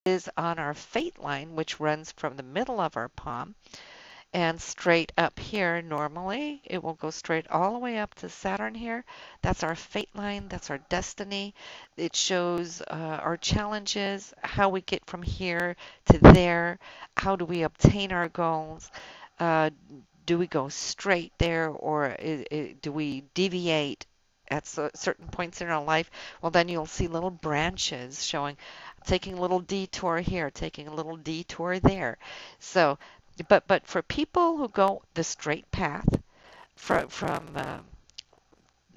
is on our fate line, which runs from the middle of our palm and straight up here. Normally it will go straight all the way up to Saturn here. That's our fate line, that's our destiny. It shows our challenges, how we get from here to there, how do we obtain our goals. uh, do we go straight there, or do we deviate at certain points in our life? Well, then you'll see little branches showing, taking a little detour here, taking a little detour there. So but for people who go the straight path from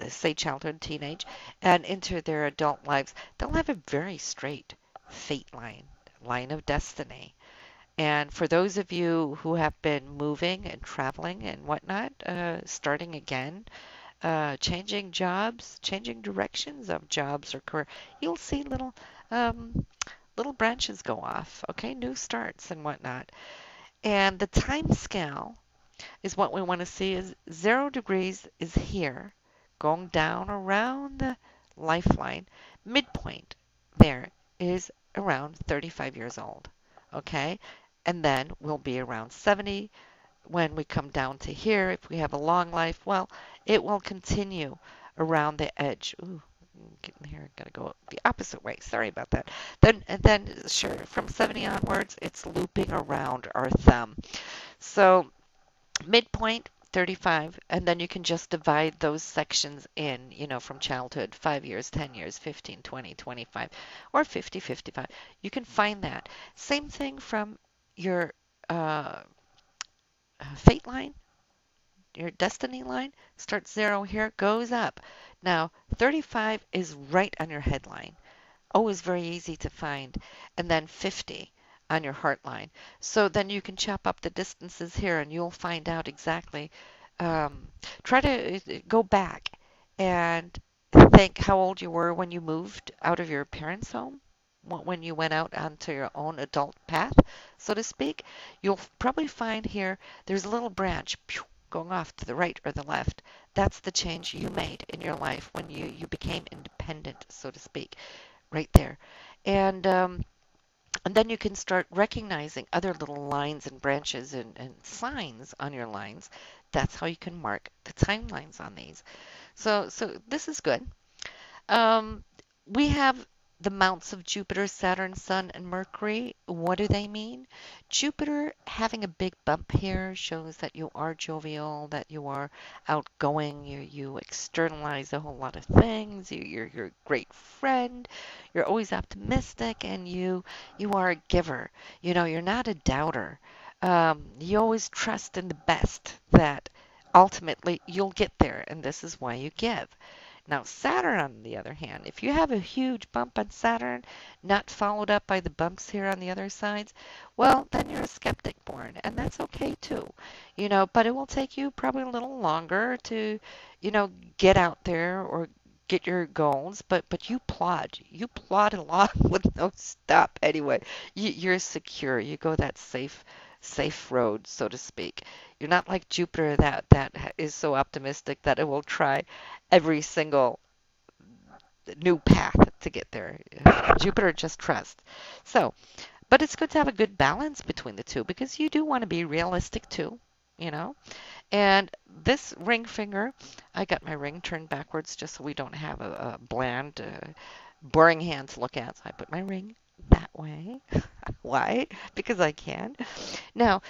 say childhood, teenage, and into their adult lives, they'll have a very straight fate line, line of destiny. And for those of you who have been moving and traveling and whatnot, starting again, changing jobs, changing directions of jobs or career, you'll see um, little branches go off. Okay, new starts and whatnot. And the time scale is what we want to see is 0 degrees is here, going down around the lifeline. Midpoint there is around 35 years old. Okay? And then we'll be around 70 when we come down to here. If we have a long life, well, it will continue around the edge. Ooh, getting here, gotta go the opposite way. Sorry about that. Then sure, from 70 onwards, it's looping around our thumb. So midpoint 35, and then you can just divide those sections in, from childhood, 5 years, 10 years, 15, 20, 25, or 50, 55. You can find that. Same thing from your uh, fate line, your destiny line. Starts 0 here, goes up. Now 35 is right on your headline. Always very easy to find. And then 50 on your heart line. So then you can chop up the distances here and you'll find out exactly. Um, Try to go back and think how old you were when you moved out of your parents' home, when you went out onto your own adult path, so to speak. You'll probably find here there's a little branch going off to the right or the left. That's the change you made in your life when you became independent, so to speak, right there. And and then you can start recognizing other little lines and branches and signs on your lines. That's how you can mark the timelines on these. So this is good. Um, we have the mounts of Jupiter, Saturn, Sun, and Mercury. What do they mean? Jupiter having a big bump here shows that you are jovial, that you are outgoing, you externalize a whole lot of things, you're a great friend, you're always optimistic, and you are a giver. You're not a doubter. You always trust in the best that ultimately you'll get there, and this is why you give. Now, Saturn, on the other hand, if you have a huge bump on Saturn, not followed up by the bumps here on the other sides, well, then you're a skeptic born, and that's okay too. But it will take you probably a little longer to, get out there or get your goals, but you plod along with no stop anyway. You're secure. You go that safe road, so to speak. You're not like Jupiter that is so optimistic that it will try every single new path to get there. Jupiter just trusts. So, but it's good to have a good balance between the two because you do want to be realistic too, you know. And this ring finger, I got my ring turned backwards just so we don't have a bland, boring hand to look at. So I put my ring that way. Why? Because I can. Now,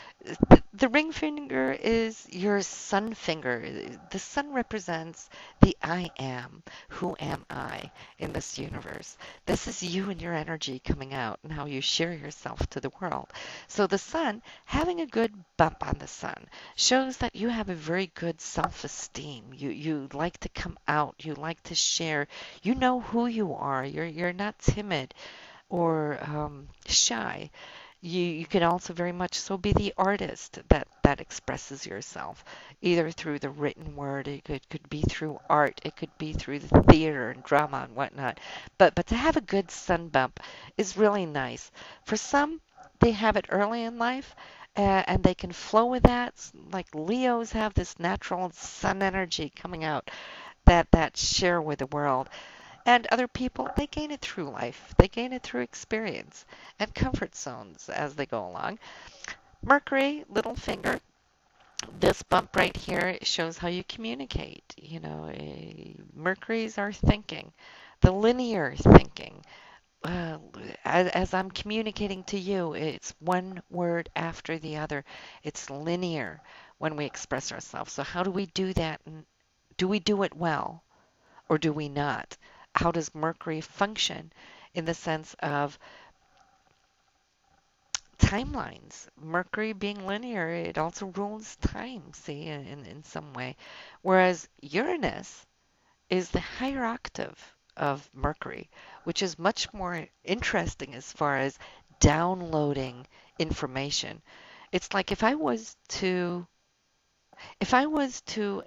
the ring finger is your sun finger. The sun represents the I am. Who am I in this universe? This is you and your energy coming out and how you share yourself to the world. So the sun, having a good bump on the sun, shows that you have a very good self-esteem. You like to come out. You like to share. You know who you are. You're not timid or shy. You can also very much so be the artist that expresses yourself, either through the written word, it could be through art, it could be through the theater and drama and whatnot. But to have a good sun bump is really nice. For some, they have it early in life, and they can flow with that. Like Leos have this natural sun energy coming out that share with the world. And other people, they gain it through life. They gain it through experience and comfort zones as they go along. Mercury, little finger, this bump right here shows how you communicate. Mercury's our thinking, the linear thinking. Uh, as I'm communicating to you, it's one word after the other. It's linear when we express ourselves. So how do we do that? And do we do it well or do we not? How does Mercury function in the sense of timelines? Mercury being linear, it also rules time, see, in some way. Whereas Uranus is the higher octave of Mercury, which is much more interesting as far as downloading information. It's like if I was to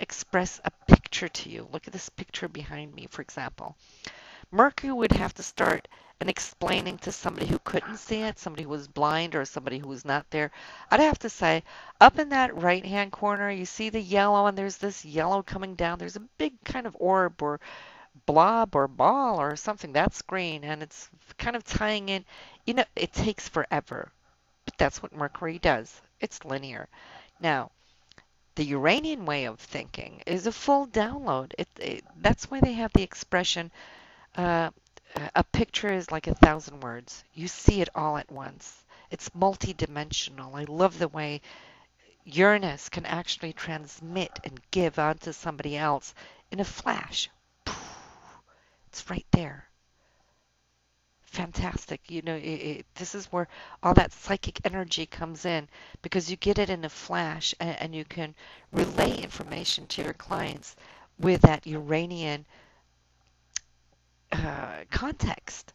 express a picture to you, look at this picture behind me, for example. Mercury would have to start and explaining to somebody who couldn't see it, somebody who was blind or somebody who was not there. I'd have to say, up in that right-hand corner, you see the yellow, and there's this yellow coming down. There's a big kind of orb or blob or ball or something that's green, and it's kind of tying in. It takes forever, but that's what Mercury does. It's linear. Now, the Uranian way of thinking is a full download. That's why they have the expression, uh, a picture is like 1,000 words. You see it all at once. It's multidimensional. I love the way Uranus can actually transmit and give onto somebody else in a flash. It's right there. Fantastic. This is where all that psychic energy comes in because you get it in a flash and you can relay information to your clients with that Uranian context.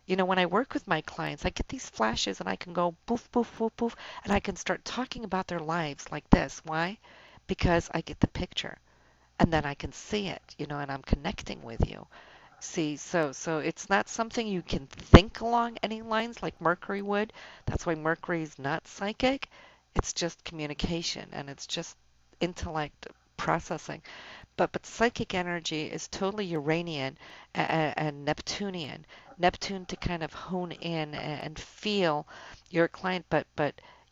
When I work with my clients, I get these flashes and I can go poof, poof, poof, poof, and I can start talking about their lives like this. Why? Because I get the picture and then I can see it, and I'm connecting with you. See, so it's not something you can think along any lines like Mercury would. That's why Mercury is not psychic. It's just communication and it's just intellect processing. But psychic energy is totally Uranian and Neptunian. Neptune to kind of hone in and feel your client, but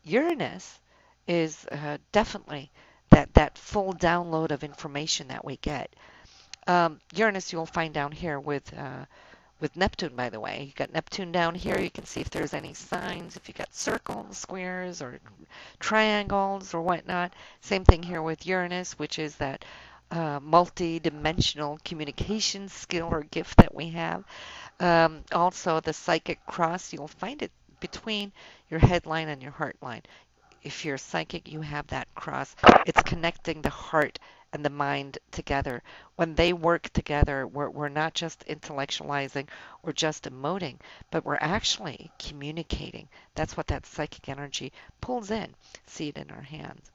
Uranus is definitely that full download of information that we get. Uranus you'll find down here with Neptune, by the way. You got Neptune down here. You can see if there's any signs, if you got circles, squares, or triangles or whatnot. Same thing here with Uranus, which is that multi-dimensional communication skill or gift that we have. Also, the psychic cross, you'll find it between your headline and your heart line. If you're psychic, you have that cross. It's connecting the heart and the mind together. When they work together, we're not just intellectualizing or just emoting, but we're actually communicating. That's what that psychic energy pulls in. See it in our hands.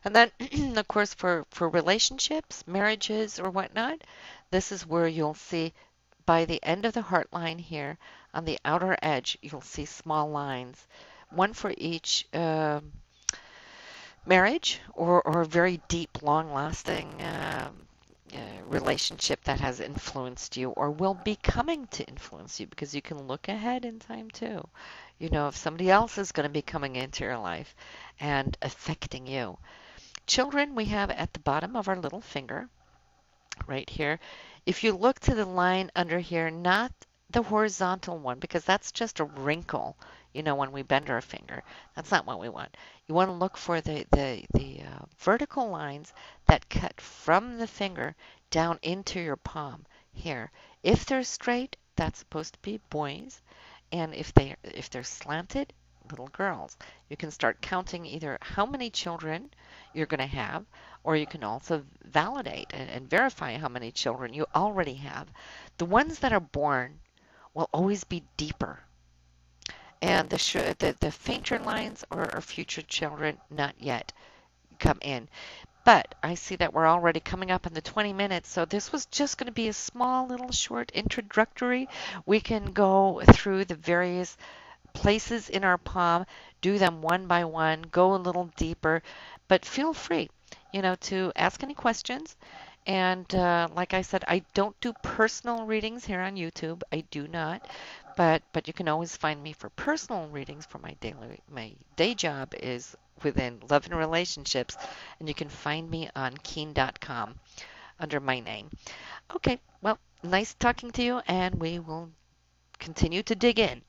And then, of course, for relationships, marriages, or whatnot, this is where you'll see by the end of the heart line here, on the outer edge, you'll see small lines, one for each marriage or very deep, long-lasting relationship that has influenced you or will be coming to influence you because you can look ahead in time too. If somebody else is going to be coming into your life and affecting you. Children, we have at the bottom of our little finger right here. If you look to the line under here, not the horizontal one, because that's just a wrinkle, when we bend our finger. That's not what we want. You want to look for the vertical lines that cut from the finger down into your palm here. If they're straight, that's supposed to be boys, and if they're slanted, little girls. You can start counting either how many children you're going to have, or you can also validate and verify how many children you already have. The ones that are born will always be deeper, and the fainter lines are future children not yet come in. But I see that we're already coming up in the 20 minutes, so this was just going to be a small little short introductory. We can go through the various places in our palm, do them one by one, go a little deeper, but feel free, to ask any questions. And like I said, I don't do personal readings here on YouTube. I do not. But you can always find me for personal readings for my day job is within love and relationships, and you can find me on keen.com under my name. Okay, well, nice talking to you, and we will continue to dig in.